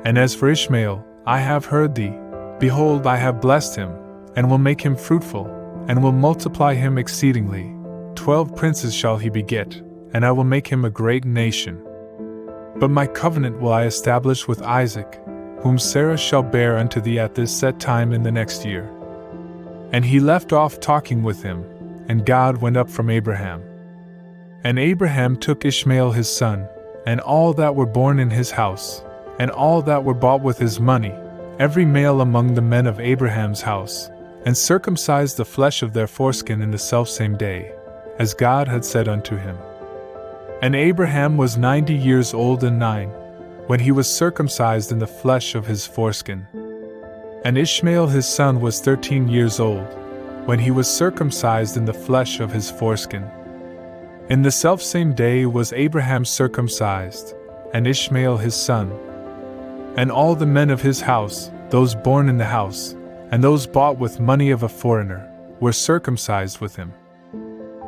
And as for Ishmael, I have heard thee. Behold, I have blessed him, and will make him fruitful, and will multiply him exceedingly. 12 princes shall he beget, and I will make him a great nation. But my covenant will I establish with Isaac, whom Sarah shall bear unto thee at this set time in the next year. And he left off talking with him, and God went up from Abraham. And Abraham took Ishmael his son, and all that were born in his house, and all that were bought with his money, every male among the men of Abraham's house, and circumcised the flesh of their foreskin in the selfsame day, as God had said unto him. And Abraham was 90 years old and 9, when he was circumcised in the flesh of his foreskin. And Ishmael his son was 13 years old, when he was circumcised in the flesh of his foreskin. In the selfsame day was Abraham circumcised, and Ishmael his son. And all the men of his house, those born in the house, and those bought with money of a foreigner, were circumcised with him.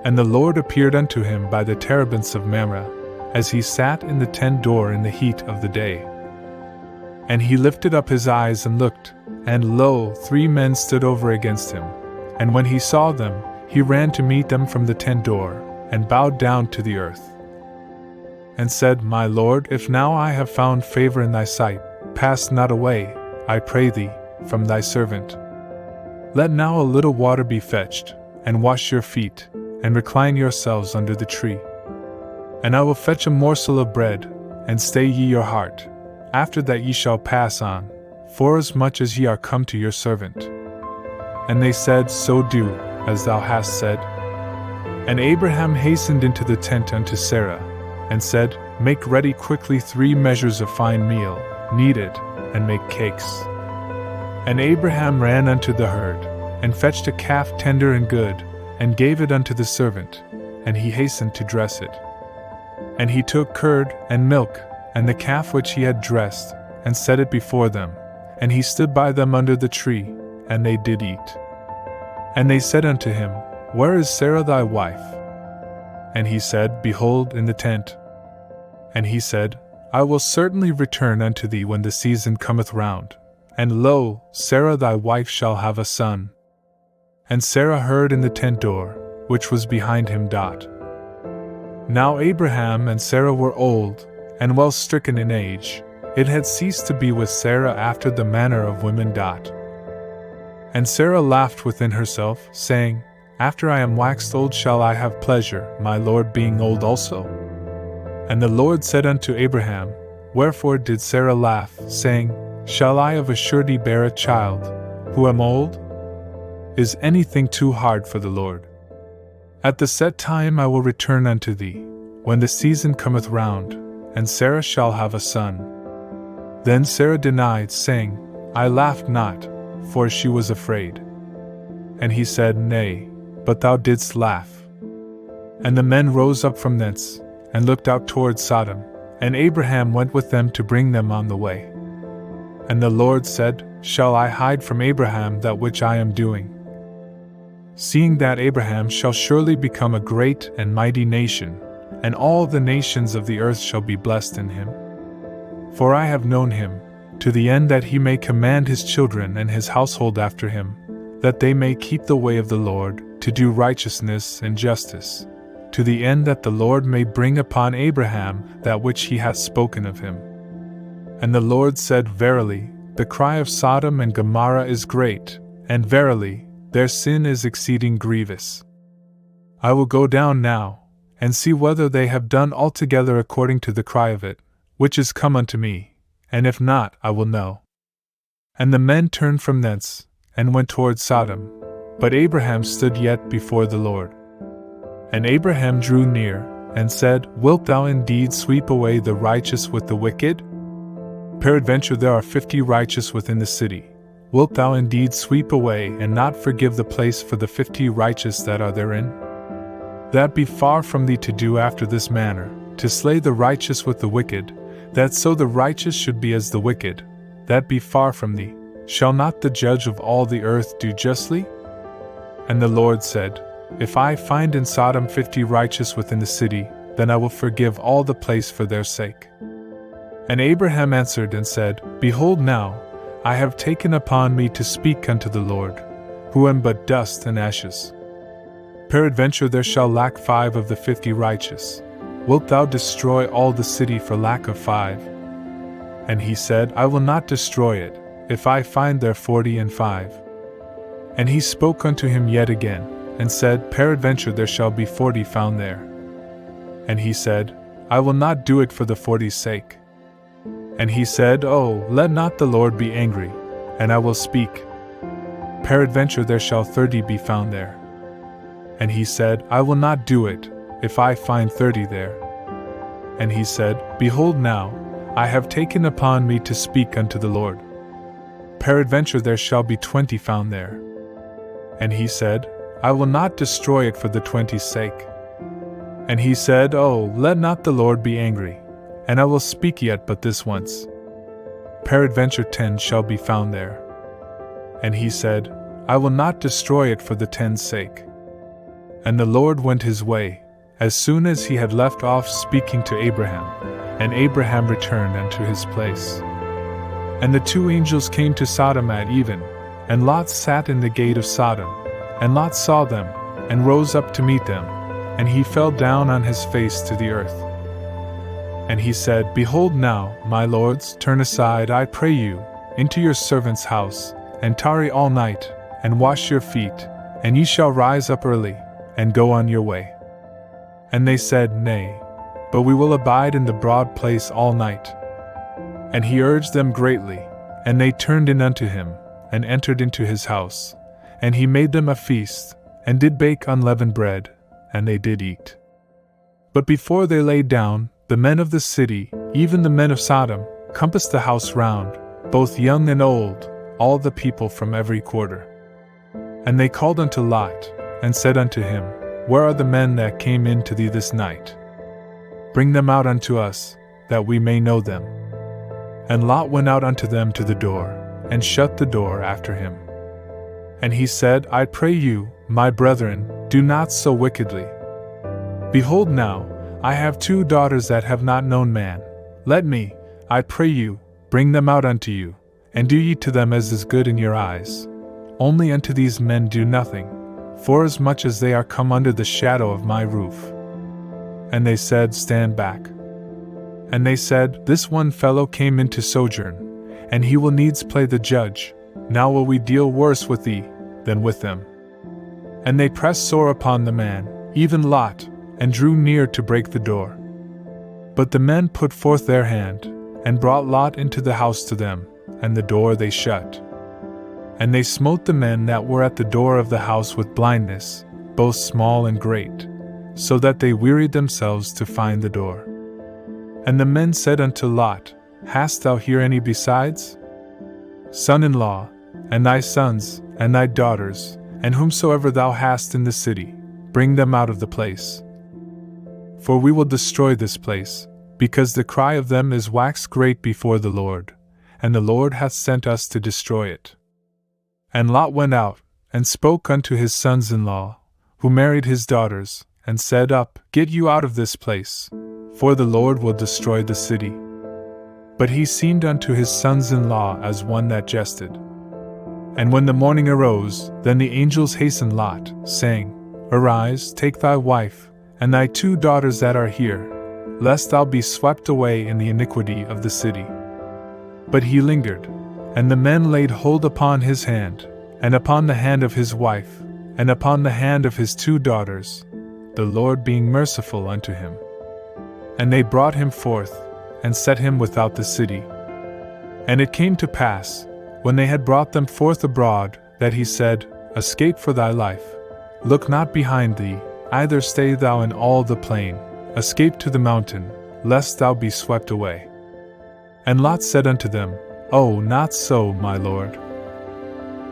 And the Lord appeared unto him by the terebinths of Mamre, as he sat in the tent door in the heat of the day. And he lifted up his eyes and looked, and lo, 3 men stood over against him. And when he saw them, he ran to meet them from the tent door, and bowed down to the earth. And said, My Lord, if now I have found favor in thy sight, pass not away, I pray thee, from thy servant. Let now a little water be fetched, and wash your feet, and recline yourselves under the tree. And I will fetch a morsel of bread, and stay ye your heart. After that ye shall pass on, forasmuch as ye are come to your servant. And they said, So do, as thou hast said. And Abraham hastened into the tent unto Sarah, and said, Make ready quickly 3 measures of fine meal, knead it, and make cakes. And Abraham ran unto the herd, and fetched a calf tender and good, and gave it unto the servant, and he hastened to dress it. And he took curd and milk, and the calf which he had dressed, and set it before them, and he stood by them under the tree, and they did eat. And they said unto him, Where is Sarah thy wife? And he said, Behold, in the tent. And he said, I will certainly return unto thee when the season cometh round, and lo, Sarah thy wife shall have a son. And Sarah heard in the tent door, which was behind him. Now Abraham and Sarah were old, and well stricken in age. It had ceased to be with Sarah after the manner of women. And Sarah laughed within herself, saying, After I am waxed old shall I have pleasure, my Lord being old also? And the Lord said unto Abraham, Wherefore did Sarah laugh, saying, Shall I of a surety bear a child, who am old? Is anything too hard for the Lord? At the set time I will return unto thee, when the season cometh round, and Sarah shall have a son. Then Sarah denied, saying, I laughed not, for she was afraid. And he said, Nay, but thou didst laugh. And the men rose up from thence, and looked out toward Sodom, and Abraham went with them to bring them on the way. And the Lord said, Shall I hide from Abraham that which I am doing? Seeing that Abraham shall surely become a great and mighty nation, and all the nations of the earth shall be blessed in him. For I have known him, to the end that he may command his children and his household after him, that they may keep the way of the Lord, to do righteousness and justice, to the end that the Lord may bring upon Abraham that which he hath spoken of him. And the Lord said, Verily, the cry of Sodom and Gomorrah is great, and verily, their sin is exceeding grievous. I will go down now, and see whether they have done altogether according to the cry of it, which is come unto me, and if not, I will know. And the men turned from thence, and went toward Sodom, but Abraham stood yet before the Lord. And Abraham drew near, and said, Wilt thou indeed sweep away the righteous with the wicked? Peradventure there are 50 righteous within the city. Wilt thou indeed sweep away and not forgive the place for the 50 righteous that are therein? That be far from thee to do after this manner, to slay the righteous with the wicked, that so the righteous should be as the wicked, that be far from thee. Shall not the judge of all the earth do justly? And the Lord said, If I find in Sodom 50 righteous within the city, then I will forgive all the place for their sake. And Abraham answered and said, Behold now, I have taken upon me to speak unto the Lord, who am but dust and ashes. Peradventure there shall lack 5 of the 50 righteous. Wilt thou destroy all the city for lack of 5? And he said, I will not destroy it, if I find there 45. And he spoke unto him yet again, and said, Peradventure there shall be 40 found there. And he said, I will not do it for the 40's sake. And he said, Oh, let not the Lord be angry, and I will speak. Peradventure there shall 30 be found there. And he said, I will not do it, if I find 30 there. And he said, Behold now, I have taken upon me to speak unto the Lord. Peradventure there shall be 20 found there. And he said, I will not destroy it for the 20's sake. And he said, Oh, let not the Lord be angry, and I will speak yet but this once. Peradventure 10 shall be found there. And he said, I will not destroy it for the 10's sake. And the Lord went his way, as soon as he had left off speaking to Abraham, and Abraham returned unto his place. And the 2 angels came to Sodom at even, and Lot sat in the gate of Sodom. And Lot saw them, and rose up to meet them, and he fell down on his face to the earth. And he said, Behold now, my lords, turn aside, I pray you, into your servant's house, and tarry all night, and wash your feet, and ye shall rise up early, and go on your way. And they said, Nay, but we will abide in the broad place all night. And he urged them greatly, and they turned in unto him, and entered into his house. And he made them a feast, and did bake unleavened bread, and they did eat. But before they lay down, the men of the city, even the men of Sodom, compassed the house round, both young and old, all the people from every quarter. And they called unto Lot, and said unto him, Where are the men that came in to thee this night? Bring them out unto us, that we may know them. And Lot went out unto them to the door, and shut the door after him. And he said, I pray you, my brethren, do not so wickedly. Behold now, I have 2 daughters that have not known man. Let me, I pray you, bring them out unto you, and do ye to them as is good in your eyes. Only unto these men do nothing, forasmuch as they are come under the shadow of my roof. And they said, Stand back. And they said, This one fellow came in to sojourn, and he will needs play the judge. Now will we deal worse with thee than with them. And they pressed sore upon the man, even Lot, and drew near to break the door. But the men put forth their hand, and brought Lot into the house to them, and the door they shut. And they smote the men that were at the door of the house with blindness, both small and great, so that they wearied themselves to find the door. And the men said unto Lot, Hast thou here any besides? Son-in-law, and thy sons, and thy daughters, and whomsoever thou hast in the city, bring them out of the place. For we will destroy this place, because the cry of them is waxed great before the Lord, and the Lord hath sent us to destroy it. And Lot went out, and spoke unto his sons-in-law, who married his daughters, and said, Up, get you out of this place, for the Lord will destroy the city. But he seemed unto his sons-in-law as one that jested. And when the morning arose, then the angels hastened Lot, saying, Arise, take thy wife, and thy 2 daughters that are here, lest thou be swept away in the iniquity of the city. But he lingered, and the men laid hold upon his hand, and upon the hand of his wife, and upon the hand of his 2 daughters, the Lord being merciful unto him. And they brought him forth, and set him without the city. And it came to pass, when they had brought them forth abroad, that he said, Escape for thy life. Look not behind thee, either stay thou in all the plain, escape to the mountain, lest thou be swept away. And Lot said unto them, Oh, not so, my lord.